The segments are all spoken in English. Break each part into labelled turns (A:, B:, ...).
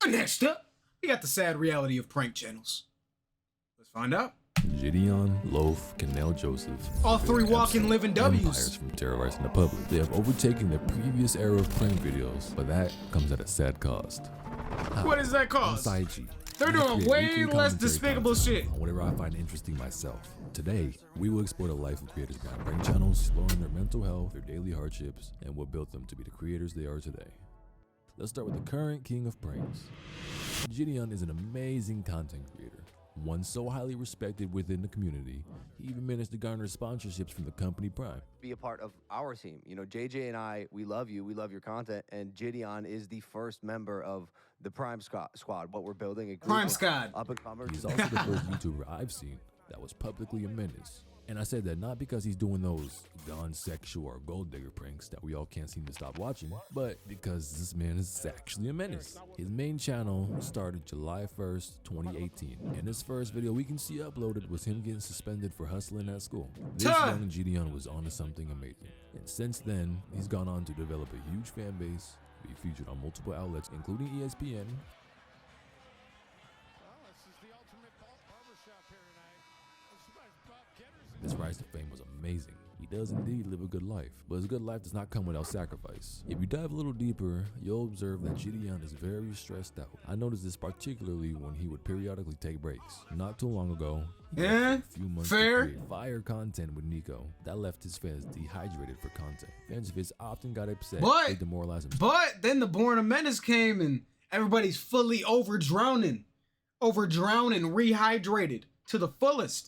A: Next up, we got the sad reality of prank channels. Let's find out.
B: Gideon, Loaf, Canel Joseph.
A: All three walking living W's.
B: Empires from terrorizing the public. They have overtaken the previous era of prank videos, but that comes at a sad cost.
A: What does that cost? They're doing way less despicable shit.
B: On whatever I find interesting myself. Today, we will explore the life of creators behind prank channels, exploring their mental health, their daily hardships, and what built them to be the creators they are today. Let's start with the current king of pranks. Gideon is an amazing content creator, one so highly respected within the community, he even managed to garner sponsorships from the company Prime.
C: Be a part of our team. You know, JJ and I, we love you, we love your content, and Gideon is the first member of the Prime Squad. What we're building a group
A: Prime Squad.
C: Up and comers.
B: He's also the first YouTuber I've seen that was publicly a menace. And I said that not because he's doing those gone sexual or gold digger pranks that we all can't seem to stop watching, but because this man is actually a menace. His main channel started July 1st, 2018. And his first video we can see uploaded was him getting suspended for hustling at school. This young Gideon was onto something amazing. And since then, he's gone on to develop a huge fan base, be featured on multiple outlets, including ESPN, His rise to fame was amazing. He does indeed live a good life, but his good life does not come without sacrifice. If you dive a little deeper, you'll observe that Gideon is very stressed out. I noticed this particularly when he would periodically take breaks. Not too long ago, he had a few months to create fire content with Nico. That left his fans dehydrated for content. Fans of his often got upset, they demoralized him.
A: But then the Born a Menace came and everybody's fully over-drowning, rehydrated to the fullest.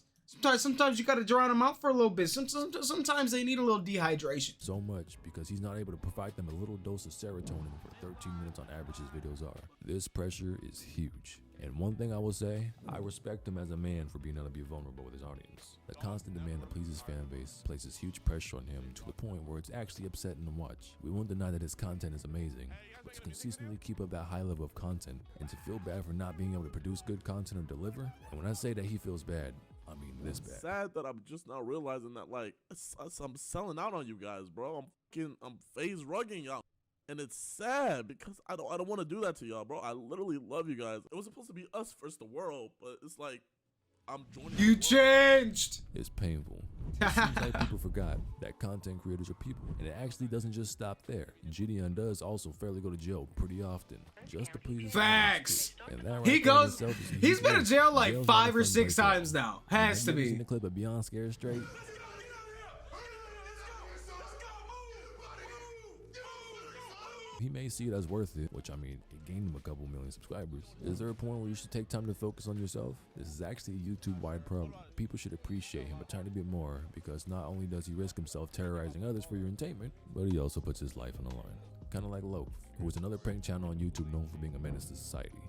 A: Sometimes you gotta drown them out for a little bit. Sometimes they need a little dehydration.
B: So much because he's not able to provide them a little dose of serotonin for 13 minutes on average his videos are. This pressure is huge. And one thing I will say, I respect him as a man for being able to be vulnerable with his audience. The constant demand to please his fan base places huge pressure on him to the point where it's actually upsetting to watch. We won't deny that his content is amazing, but to consistently keep up that high level of content and to feel bad for not being able to produce good content or deliver, and when I say that he feels bad, I mean this bad.
D: Sad that I'm just now realizing that, like, I'm selling out on you guys, bro. I'm phase rugging y'all, and it's sad because I don't want to do that to y'all, bro. I literally love you guys. It was supposed to be us versus the world, but it's like I'm joining.
A: You changed.
B: It's painful. It seems like people forgot that content creators are people, and it actually doesn't just stop there. Gideon does also fairly go to jail pretty often, just to please his
A: facts.
B: And that right
A: He goes. He's been to jail like 5 or 6 times now. Has to be.
B: Seen the clip of Beyond Scared Straight? He may see it as worth it, which I mean, it gained him a couple million subscribers. Is there a point where you should take time to focus on yourself? This is actually a YouTube-wide problem. People should appreciate him a tiny bit more because not only does he risk himself terrorizing others for your entertainment, but he also puts his life on the line. Kind of like Loaf, who is another prank channel on YouTube known for being a menace to society.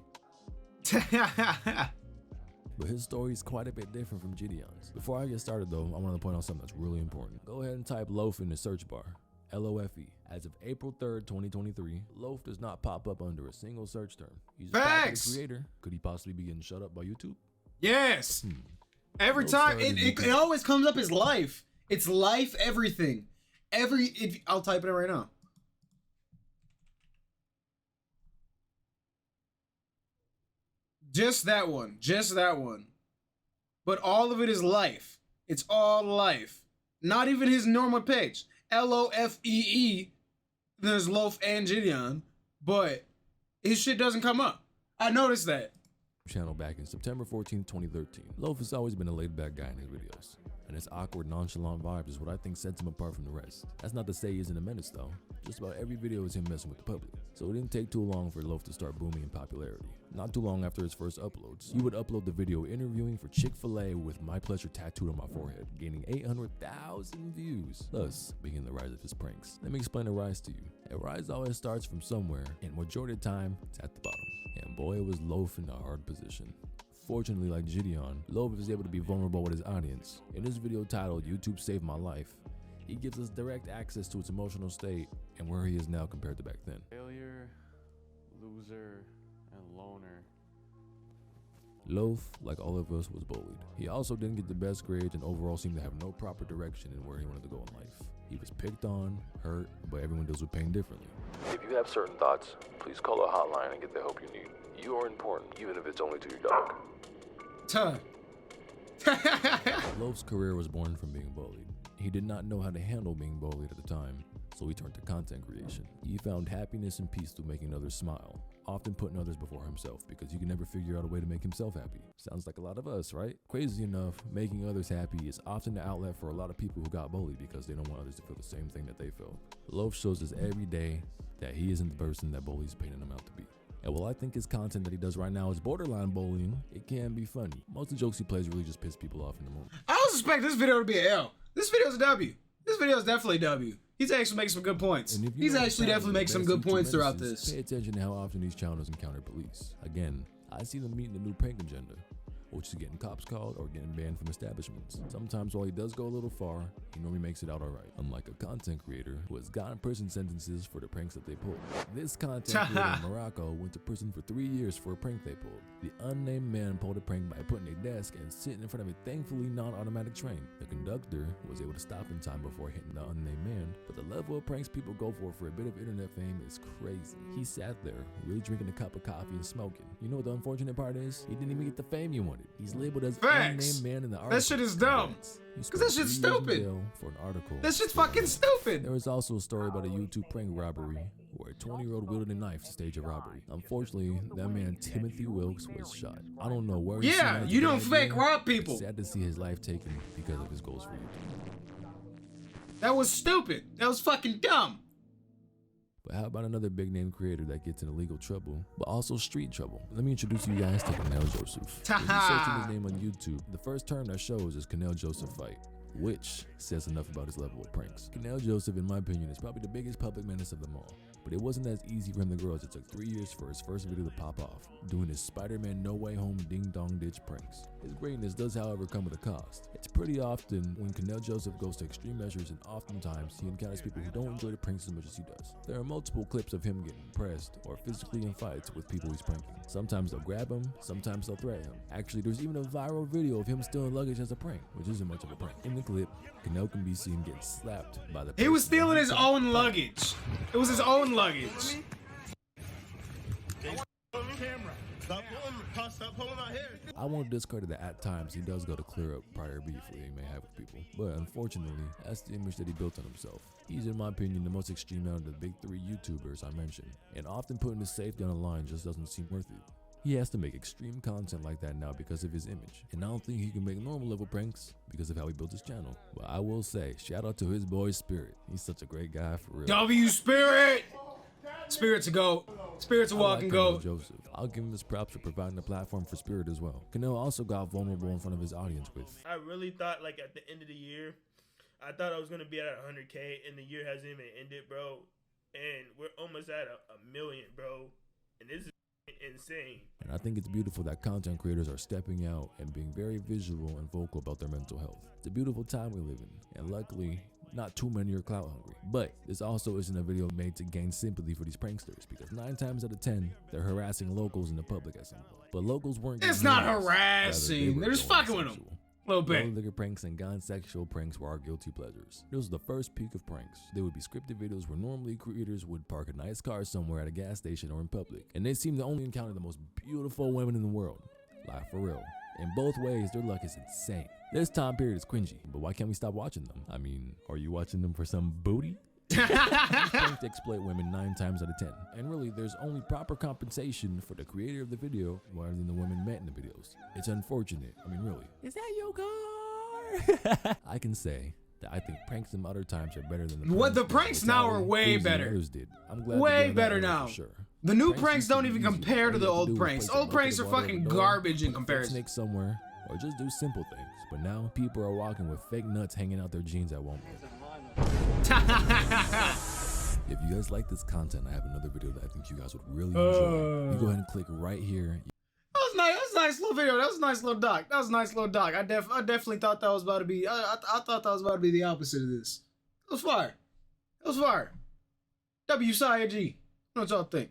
B: But his story is quite a bit different from Gideon's. Before I get started though, I want to point out something that's really important. Go ahead and type Loaf in the search bar. L-O-F-E. As of April 3rd, 2023, Loaf does not pop up under a single search term. He's a popular creator. Could he possibly be getting shut up by YouTube?
A: Yes. Every time it always comes up as life. It's life, everything. I'll type it in right now. Just that one. Just that one. But all of it is life. It's all life. Not even his normal page. L-O-F-E-E. There's Loaf and Gideon, but his shit doesn't come up. I noticed that.
B: Channel back in September 14, 2013. Loaf has always been a laid-back guy in his videos, and his awkward, nonchalant vibes is what I think sets him apart from the rest. That's not to say he isn't a menace though. Just about every video is him messing with the public. So it didn't take too long for Loaf to start booming in popularity. Not too long after his first uploads, he would upload the video interviewing for Chick-fil-A with My Pleasure tattooed on my forehead, gaining 800,000 views. Thus, began the rise of his pranks. Let me explain a rise to you. A rise always starts from somewhere, and majority of the time, it's at the bottom. And boy, was Loaf in a hard position. Fortunately, like Gideon, Loaf is able to be vulnerable with his audience. In his video titled YouTube Saved My Life, he gives us direct access to its emotional state and where he is now compared to back then.
E: Failure, loser, and loner.
B: Loaf, like all of us, was bullied. He also didn't get the best grades and overall seemed to have no proper direction in where he wanted to go in life. He was picked on, hurt, but everyone deals with pain differently.
F: If you have certain thoughts, please call a hotline and get the help you need. You are important, even if it's only to your dog.
A: Tuh.
B: Loaf's career was born from being bullied. He did not know how to handle being bullied at the time, so he turned to content creation. He found happiness and peace through making others smile, often putting others before himself because he can never figure out a way to make himself happy. Sounds like a lot of us, right? Crazy enough, making others happy is often the outlet for a lot of people who got bullied because they don't want others to feel the same thing that they felt. Loaf shows us every day that he isn't the person that bullies painted him out to be. And while I think his content that he does right now is borderline bullying, it can be funny. Most of the jokes he plays really just piss people off in the moment.
A: I don't suspect this video to be an L. This video's a W. This video is definitely a W. He's actually making some good points. He's actually definitely making some good points throughout this.
B: Pay attention to how often these channels encounter police. Again, I see them meeting the new prank agenda, which is getting cops called or getting banned from establishments. Sometimes while he does go a little far, he normally makes it out alright, unlike a content creator who has gotten prison sentences for the pranks that they pulled. This content creator in Morocco went to prison for 3 years for a prank they pulled. The unnamed man pulled a prank by putting a desk and sitting in front of a thankfully non-automatic train. The conductor was able to stop in time before hitting the unnamed man, but the level of pranks people go for a bit of internet fame is crazy. He sat there, really drinking a cup of coffee and smoking. You know what the unfortunate part is? He didn't even get the fame he wanted. He's labeled as
A: Facts.
B: unnamed man in the article.
A: That shit is dumb. Cause that shit's stupid.
B: For an article.
A: That shit's fucking stupid.
B: There was also a story about a YouTube prank robbery where a 20-year-old wielded a knife to stage a robbery. Unfortunately, that man Timothy Wilkes was shot. I don't know where.
A: Yeah, you don't fake rob people.
B: Sad to see his life taken because of his goals for YouTube.
A: That was stupid. That was fucking dumb.
B: But how about another big name creator that gets in legal trouble, but also street trouble? Let me introduce you guys to Canal Joseph. If you searching his name on YouTube, the first term that shows is Canal Joseph Fight, which says enough about his level of pranks. Canal Joseph, in my opinion, is probably the biggest public menace of them all. But it wasn't as easy for him to grow as it took 3 years for his first video to pop off, doing his Spider-Man No Way Home Ding Dong Ditch pranks. His greatness does, however, come with a cost. It's pretty often when Canal Joseph goes to extreme measures, and oftentimes he encounters people who don't enjoy the pranks as much as he does. There are multiple clips of him getting pressed or physically in fights with people he's pranking. Sometimes they'll grab him, sometimes they'll threaten him. Actually, there's even a viral video of him stealing luggage as a prank, which isn't much of a prank. In the clip, Canal can be seen getting slapped by the
A: He was stealing his own luggage. It was his own luggage.
B: I won't discredit that at times he does go to clear up prior beef he may have with people, but unfortunately, that's the image that he built on himself. He's, in my opinion, the most extreme out of the big 3 YouTubers I mentioned, and often putting his safety on the line just doesn't seem worth it. He has to make extreme content like that now because of his image, and I don't think he can make normal level pranks because of how he built his channel. But I will say, shout out to his boy Spirit. He's such a great guy for real.
A: W Spirit! Spirit's a goat. Spirit's a walking goat.
B: Joseph. I'll give him his props for providing a platform for Spirit as well. Canal also got vulnerable in front of his audience with.
G: I really thought, like, at the end of the year, I thought I was gonna be at 100K, and the year hasn't even ended, bro. And we're almost at a million, bro. And this is insane.
B: And I think it's beautiful that content creators are stepping out and being very visual and vocal about their mental health. It's a beautiful time we live in, and luckily, not too many are clout hungry. But this also isn't a video made to gain sympathy for these pranksters, because 9 times out of 10, they're harassing locals in the public at some point. But locals weren't.
A: It's not harassing. They're just fucking with them. A little bit.
B: Liquor pranks and non-sexual pranks were our guilty pleasures. This was the first peak of pranks. They would be scripted videos where normally creators would park a nice car somewhere at a gas station or in public, and they seem to only encounter the most beautiful women in the world. Like, for real. In both ways, their luck is insane. This time period is cringy, but why can't we stop watching them? I mean, are you watching them for some booty? Pranks to exploit women 9 times out of 10. And really, there's only proper compensation for the creator of the video rather than the women met in the videos. It's unfortunate. I mean, really. Is that your car? I can say that I think pranks some other times are better than
A: the pranks now are way better.
B: Others did. I'm glad
A: way better now.
B: Sure.
A: The new pranks don't even compare to the old pranks. Old pranks are fucking garbage in comparison.
B: Snake somewhere, or just do simple things. But now people are walking with fake nuts hanging out their jeans at Walmart. If you guys like this content, I have another video that I think you guys would really enjoy. You go ahead and click right here.
A: That was nice. That was a nice little video. That was a nice little doc. That was a nice little doc. I definitely thought that was about to be. I thought that was about to be the opposite of this. It was fire. It was fire. W G. What y'all think?